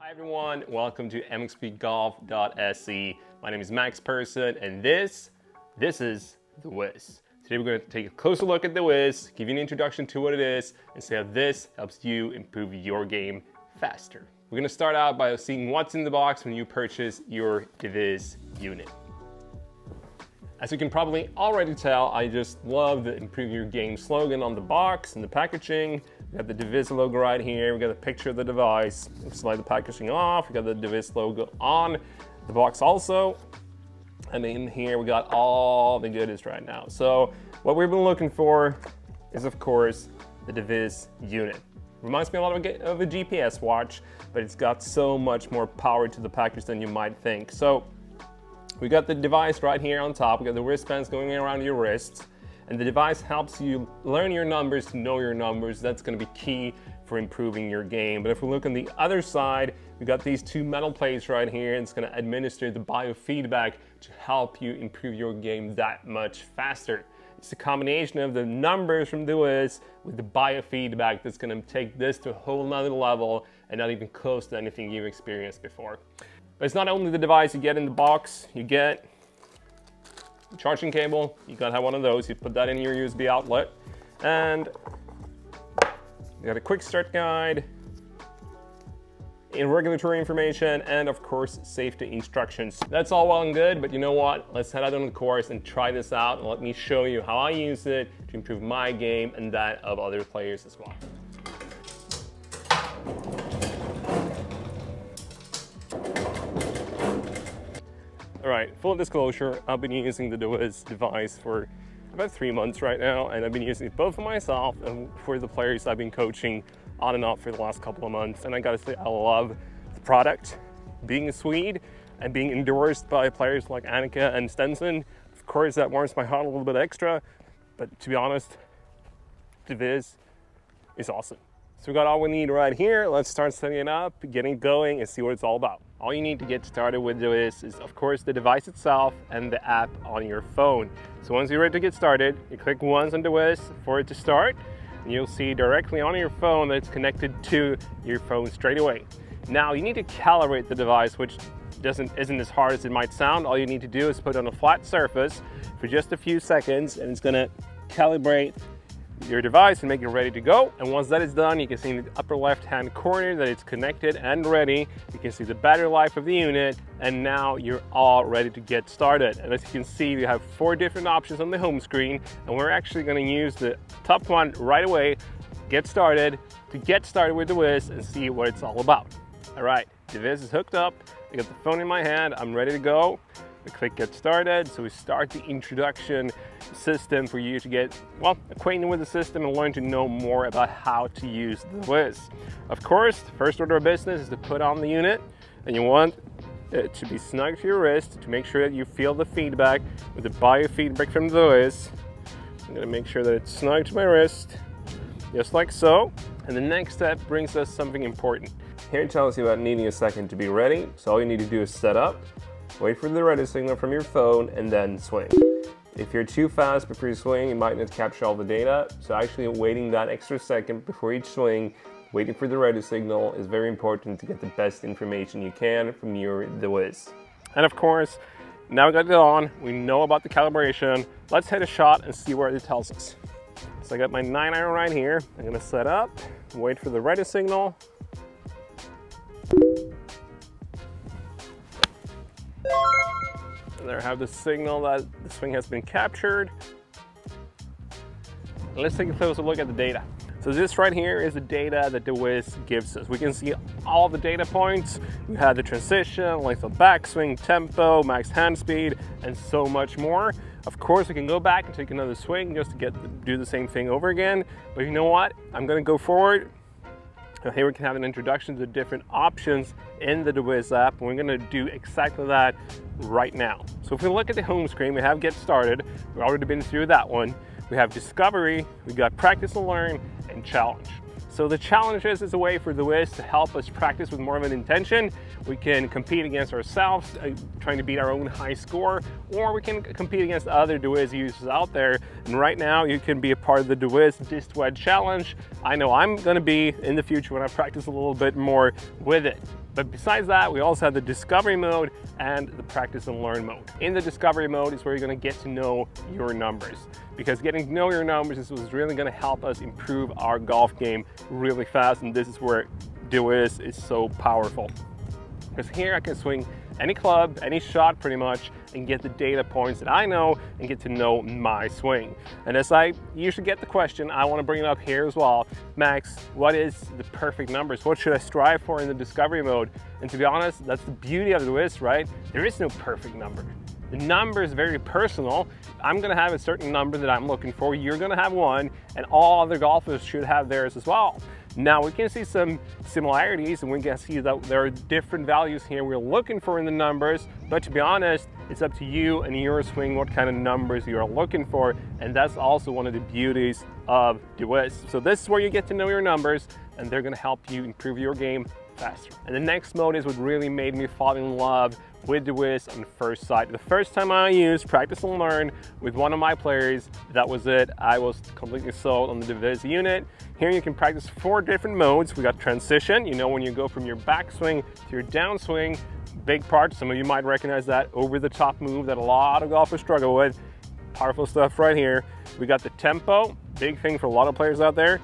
Hi everyone, welcome to MXPGolf.se. My name is Max Persson and this is deWiz. Today we're going to take a closer look at deWiz, give you an introduction to what it is, and see how this helps you improve your game faster. We're going to start out by seeing what's in the box when you purchase your deWiz unit. As you can probably already tell, I just love the improve your game slogan on the box and the packaging. We got the deWiz logo right here. We got a picture of the device. Slide the packaging off. We got the deWiz logo on the box also. And in here we got all the goodies right now. So what we've been looking for is, of course, the deWiz unit. Reminds me a lot of a GPS watch, but it's got so much more power to the package than you might think. So we got the device right here on top. We got the wristbands going around your wrists. And the device helps you learn your numbers, to know your numbers. That's going to be key for improving your game. But if we look on the other side, we got these two metal plates right here. And it's going to administer the biofeedback to help you improve your game that much faster. It's a combination of the numbers from deWiz with the biofeedback that's going to take this to a whole nother level and not even close to anything you've experienced before. But it's not only the device you get in the box, you get charging cable. You gotta have one of those. You put that in your USB outlet, and you got a quick start guide, regulatory information, and of course safety instructions. That's all well and good, but you know what? Let's head out on the course and try this out, and let me show you how I use it to improve my game and that of other players as well. All right, full disclosure, I've been using the deWiz device for about 3 months right now, and I've been using it both for myself and for the players I've been coaching on and off for the last couple of months. And I gotta say, I love the product. Being a Swede and being endorsed by players like Annika and Stenson, of course that warms my heart a little bit extra, but to be honest, deWiz is awesome. So we got all we need right here. Let's start setting it up, getting going, and see what it's all about. All you need to get started with deWiz is, of course, the device itself and the app on your phone. So once you're ready to get started, you click once on deWiz for it to start, and you'll see directly on your phone that it's connected to your phone straight away. Now, you need to calibrate the device, which isn't as hard as it might sound. All you need to do is put it on a flat surface for just a few seconds, and it's gonna calibrate your device and make it ready to go. And once that is done, you can see in the upper left hand corner that it's connected and ready. You can see the battery life of the unit, and now you're all ready to get started. And as you can see, we have 4 different options on the home screen, and we're actually going to use the top one right away, get started, to get started with deWiz and see what it's all about. All right, deWiz is hooked up. I got the phone in my hand, I'm ready to go. We click get started, so we start the introduction system for you to get, well, acquainted with the system and learn to know more about how to use deWiz. Of course, the first order of business is to put on the unit, and you want it to be snug to your wrist to make sure that you feel the feedback with the biofeedback from deWiz. I'm gonna make sure that it's snug to my wrist, just like so. And the next step brings us something important. Here it tells you about needing a second to be ready, so all you need to do is set up, wait for the ready signal from your phone, and then swing. If you're too fast before you swing, you might not capture all the data. So actually waiting that extra second before each swing, waiting for the ready signal, is very important to get the best information you can from your deWiz. And of course, now we got it on, we know about the calibration. Let's hit a shot and see what it tells us. So I got my 9-iron right here. I'm gonna set up, wait for the ready signal. And there I have the signal that the swing has been captured. And let's take a closer look at the data. So this right here is the data that deWiz gives us. We can see all the data points. We have the transition, length of backswing, tempo, max hand speed, and so much more. Of course, we can go back and take another swing just to do the same thing over again. But you know what? I'm gonna go forward. And here we can have an introduction to the different options in the deWiz app, and we're gonna do exactly that right now. So if we look at the home screen, we have Get Started. We've already been through that one. We have Discovery, we got Practice and Learn, and Challenge. So the challenges is a way for deWiz to help us practice with more of an intention. We can compete against ourselves, trying to beat our own high score, or we can compete against other deWiz users out there. And right now, you can be a part of the deWiz Dist-Wed Challenge. I know I'm gonna be in the future when I practice a little bit more with it. But besides that, we also have the discovery mode and the practice and learn mode. In the discovery mode is where you're going to get to know your numbers, because getting to know your numbers is what's really going to help us improve our golf game really fast, and this is where deWiz is so powerful. Because here I can swing any club, any shot pretty much, and get the data points that I know and get to know my swing. And as I usually get the question, I want to bring it up here as well. Max, what is the perfect numbers? What should I strive for in the discovery mode? And to be honest, that's the beauty of deWiz, right? There is no perfect number. The number is very personal. I'm gonna have a certain number that I'm looking for. You're gonna have one, and all other golfers should have theirs as well. Now we can see some similarities, and we can see that there are different values here we're looking for in the numbers, but to be honest, it's up to you and your swing what kind of numbers you're looking for, and that's also one of the beauties of deWiz. So this is where you get to know your numbers, and they're gonna help you improve your game faster. And the next mode is what really made me fall in love with deWiz on first sight. The first time I used practice and learn with one of my players, that was it. I was completely sold on the deWiz unit. Here you can practice 4 different modes. We got transition, you know, when you go from your backswing to your downswing, big part. Some of you might recognize that over the top move that a lot of golfers struggle with. Powerful stuff right here. We got the tempo, big thing for a lot of players out there.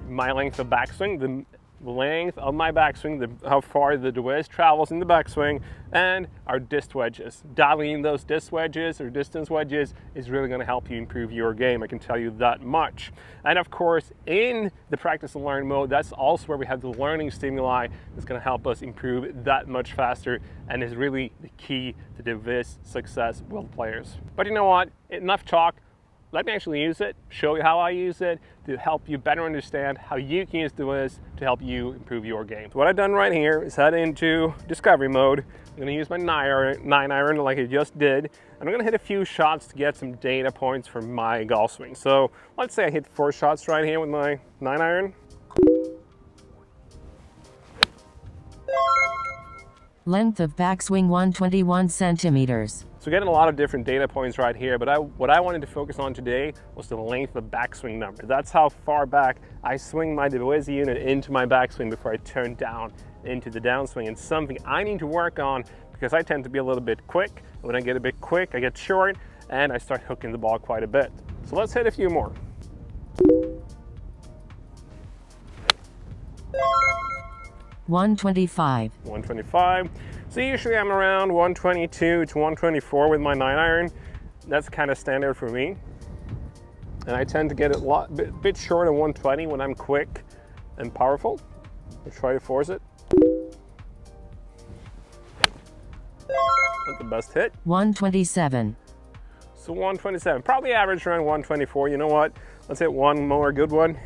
My length of backswing, the length of my backswing, how far the deWiz travels in the backswing, and our disc wedges. Dialing in those disc wedges or distance wedges is really going to help you improve your game, I can tell you that much. And of course, in the practice and learn mode, that's also where we have the learning stimuli that's going to help us improve that much faster, and is really the key to deWiz success with players. But you know what? Enough talk. Let me actually use it, show you how I use it to help you better understand how you can use deWiz to help you improve your game. So what I've done right here is head into discovery mode. I'm going to use my 9-iron like I just did, and I'm going to hit a few shots to get some data points for my golf swing. So let's say I hit 4 shots right here with my 9-iron. Length of backswing 121 centimeters. So getting a lot of different data points right here, but what I wanted to focus on today was the length of backswing number. That's how far back I swing my deWiz unit into my backswing before I turn down into the downswing. And something I need to work on, because I tend to be a little bit quick. When I get a bit quick, I get short, and I start hooking the ball quite a bit. So let's hit a few more. 125. 125. So usually I'm around 122 to 124 with my 9-iron. That's kind of standard for me. And I tend to get a bit short of 120 when I'm quick and powerful. I'll try to force it. Not the best hit. 127. So 127, probably average around 124. You know what? Let's hit one more good one.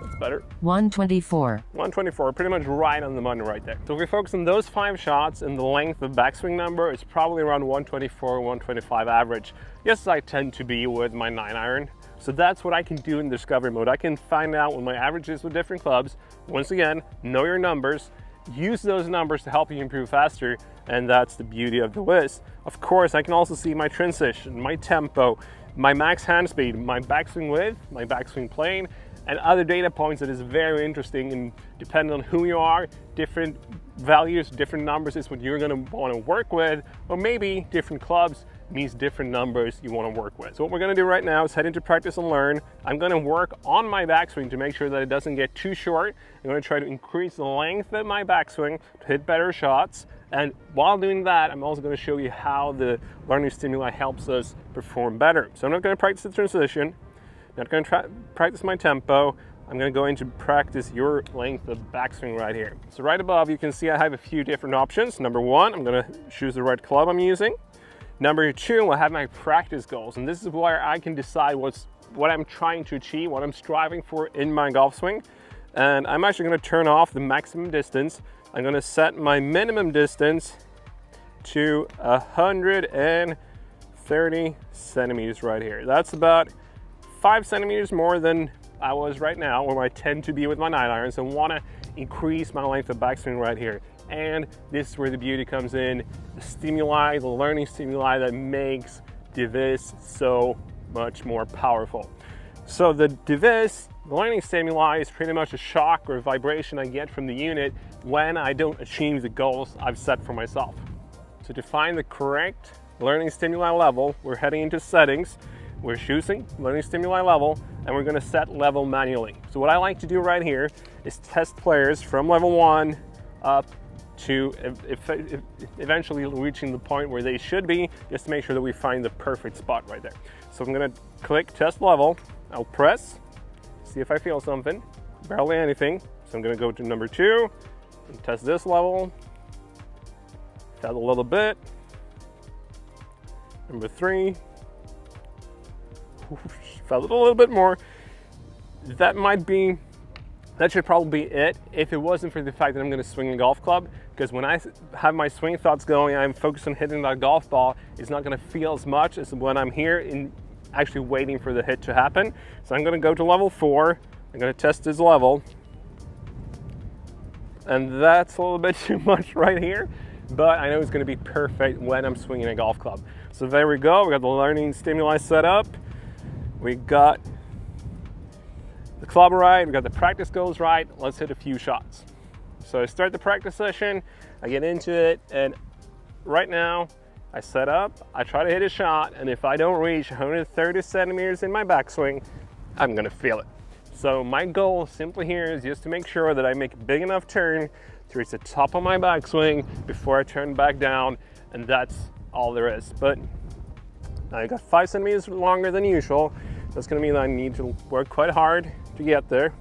That's better. 124. 124, pretty much right on the money right there. So if we focus on those 5 shots and the length of backswing number, it's probably around 124, 125 average. Yes, I tend to be with my 9-iron. So that's what I can do in discovery mode. I can find out what my average is with different clubs. Once again, know your numbers. Use those numbers to help you improve faster, and that's the beauty of deWiz. Of course, I can also see my transition, my tempo, my max hand speed, my backswing width, my backswing plane, and other data points that is very interesting, and depending on who you are, different values, different numbers is what you're going to want to work with, or maybe different clubs means different numbers you want to work with. So what we're going to do right now is head into practice and learn. I'm going to work on my backswing to make sure that it doesn't get too short. I'm going to try to increase the length of my backswing to hit better shots. And while doing that, I'm also going to show you how the learning stimuli helps us perform better. So I'm not going to practice the transition. I'm not going to practice my tempo. I'm going to go into practice your length of backswing right here. So right above, you can see I have a few different options. Number 1, I'm going to choose the right club I'm using. Number 2, I have my practice goals, and this is where I can decide what I'm trying to achieve, what I'm striving for in my golf swing. And I'm actually going to turn off the maximum distance. I'm going to set my minimum distance to 130 centimeters right here. That's about 5 centimeters more than I was right now, where I tend to be with my 9-iron. So I want to increase my length of backswing right here. And this is where the beauty comes in, the stimuli, the learning stimuli that makes deWiz so much more powerful. So the deWiz The learning stimuli is pretty much a shock or a vibration I get from the unit when I don't achieve the goals I've set for myself. So to find the correct learning stimuli level, we're heading into settings, we're choosing learning stimuli level, and we're going to set level manually. So what I like to do right here is test players from level 1 up to eventually reaching the point where they should be, just to make sure that we find the perfect spot right there. So I'm going to click test level, I'll press, see if I feel something, barely anything. So I'm going to go to number 2 and test this level, felt a little bit, number 3, felt it a little bit more. That should probably be it if it wasn't for the fact that I'm going to swing a golf club, because when I have my swing thoughts going, I'm focused on hitting that golf ball, it's not going to feel as much as when I'm here in actually waiting for the hit to happen. So I'm going to go to level 4, I'm going to test this level, and that's a little bit too much right here, but I know it's going to be perfect when I'm swinging a golf club. So there we go, we got the learning stimuli set up, we got the club right, we got the practice goals right. Let's hit a few shots. So I start the practice session, I get into it, and right now I set up, I try to hit a shot, and if I don't reach 130 centimeters in my backswing, I'm gonna feel it. So my goal simply here is just to make sure that I make a big enough turn to reach the top of my backswing before I turn back down, and that's all there is. But I got 5 centimeters longer than usual. That's gonna mean that I need to work quite hard to get there.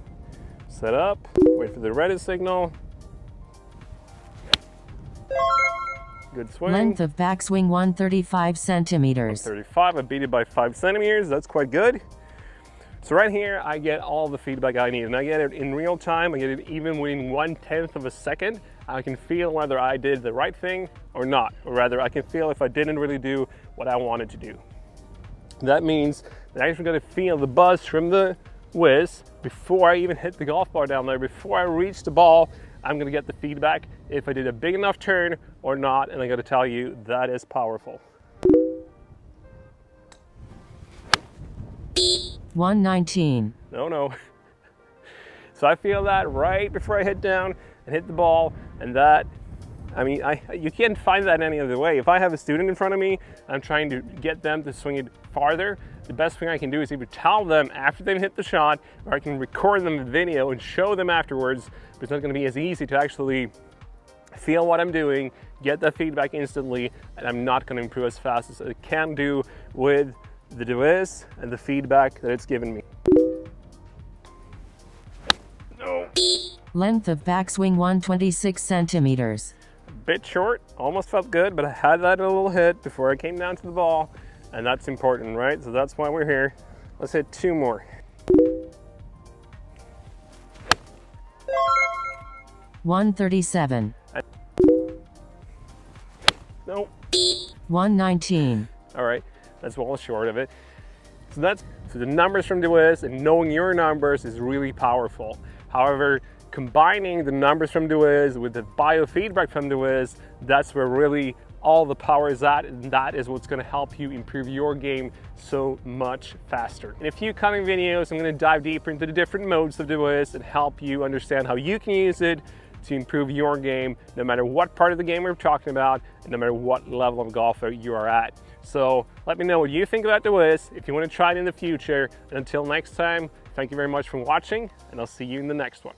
Set up, wait for the ready signal. Good swing. Length of backswing 135 centimeters. 135, I beat it by 5 centimeters, that's quite good. So right here, I get all the feedback I need, and I get it in real time. I get it even within 1/10 of a second. I can feel whether I did the right thing or not, or rather I can feel if I didn't really do what I wanted to do. That means that I'm actually gonna feel the buzz from the whiz before I even hit the golf ball down there. Before I reach the ball, I'm gonna get the feedback if I did a big enough turn or not, and I gotta tell you, that is powerful. 119. No. So I feel that right before I hit down and hit the ball, and that, I mean, you can't find that any other way. If I have a student in front of me, I'm trying to get them to swing it farther, the best thing I can do is either tell them after they've hit the shot, or I can record them in video and show them afterwards, but it's not gonna be as easy to actually feel what I'm doing, get that feedback instantly, and I'm not gonna improve as fast as I can do with the deWiz and the feedback that it's given me. No. Length of backswing 126 centimeters. A bit short, almost felt good, but I had that little hit before I came down to the ball, and that's important, right? So that's why we're here. Let's hit 2 more. 137. No. 119. All right, that's well short of it. So the numbers from deWiz and knowing your numbers is really powerful. However, combining the numbers from deWiz with the biofeedback from deWiz, that's where really all the power is at, and that is what's going to help you improve your game so much faster. In a few coming videos, I'm going to dive deeper into the different modes of deWiz and help you understand how you can use it to improve your game, no matter what part of the game we're talking about, and no matter what level of golfer you are at. So let me know what you think about deWiz, if you want to try it in the future. And until next time, thank you very much for watching, and I'll see you in the next one.